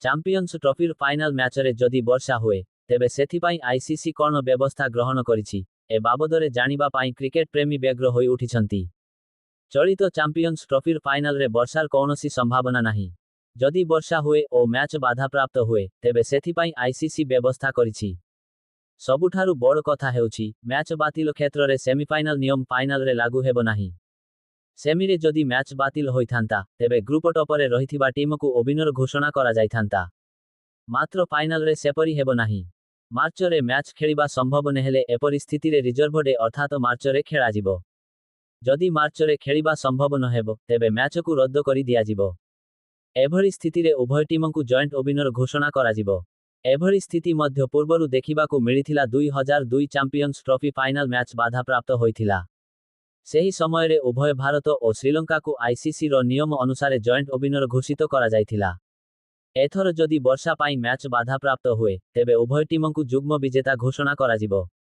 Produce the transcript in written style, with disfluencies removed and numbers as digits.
Champions ଟ୍ରଫିର final ମ୍ୟାଚରେ ଯଦି ବର୍ଷା ହୁଏ, ତେବେ ସେଥିପାଇଁ ଆଇସିସି କ'ଣ ବ୍ୟବସ୍ଥା ଗ୍ରହଣ କରିଛି, ଏ ବାବଦରେ ଜାଣିବା ପାଇଁ କ୍ରିକେଟ ପ୍ରେମୀ ବ୍ୟଗ୍ର ହୋଇ ଉଠିଛନ୍ତି। ଚଳିତ ଚାମ୍ପିଅନ୍ସ ଟ୍ରଫିର ଫାଇନାଲରେ ବର୍ଷାର କୌଣସି ସମ୍ଭାବନା ନାହିଁ। ଯଦି ବର୍ଷା ହୁଏ ଓ ମ୍ୟାଚ୍ ବାଧାପ୍ରାପ୍ତ ହୁଏ, ତେବେ ସେଥିପାଇଁ ଆଇସିସି ବ୍ୟବସ୍ଥା କରିଛି। ସବୁଠାରୁ ବଡ଼ କଥା ହେଉଛି, ମ୍ୟାଚ୍ ବାତିଲ କ୍ଷେତ୍ରରେ ସେମିଫାଇନାଲ ନିୟମ ଫାଇନାଲରେ ଲାଗୁ ହେବ ନାହିଁ। ସେମିରେ ଯଦି ମ୍ୟାଚ୍ ବାତିଲ ହୋଇଥାନ୍ତା, ତେବେ ଗ୍ରୁପ ଟପରେ ରହିଥିବା ଟିମକୁ ଓବିନର ଘୋଷଣା କରାଯାଇଥାନ୍ତା। ମାତ୍ର ଫାଇନାଲରେ ସେପରି ହେବ ନାହିଁ। ମାର୍ଚ୍ଚରେ ମ୍ୟାଚ୍ ଖେଳିବା ସମ୍ଭବ ନହେଲେ ଏପରି ସ୍ଥିତିରେ ରିଜର୍ଭ ଡେ ଅର୍ଥାତ୍ ମାର୍ଚ୍ଚରେ ଖେଳାଯିବ। ଯଦି ମାର୍ଚ୍ଚରେ ଖେଳିବା ସମ୍ଭବ ନହେବ, ତେବେ ମ୍ୟାଚକୁ ରଦ୍ଦ କରି ଦିଆଯିବ। ଏଭଳି ସ୍ଥିତିରେ ଉଭୟ ଟିମକୁ ଜଏଣ୍ଟ ଓବିନର ଘୋଷଣା କରାଯିବ। ଏଭଳି ସ୍ଥିତି ମଧ୍ୟ ପୂର୍ବରୁ ଦେଖିବାକୁ ମିଳିଥିଲା। 2002 ଚାମ୍ପିଅନ୍ସ ଟ୍ରଫି ଫାଇନାଲ ମ୍ୟାଚ୍ ବାଧାପ୍ରାପ୍ତ ହୋଇଥିଲା। ସେହି ସମୟରେ ଉଭୟ ଭାରତ ଓ ଶ୍ରୀଲଙ୍କାକୁ ଆଇସିସିର ନିୟମ ଅନୁସାରେ ଜଏଣ୍ଟ ଓବିନର ଘୋଷିତ କରାଯାଇଥିଲା। ଏଥର ଯଦି ବର୍ଷା ପାଇଁ ମ୍ୟାଚ୍ ବାଧାପ୍ରାପ୍ତ ହୁଏ, ତେବେ ଉଭୟ ଟିମକୁ ଯୁଗ୍ମ ବିଜେତା ଘୋଷଣା କରାଯିବ।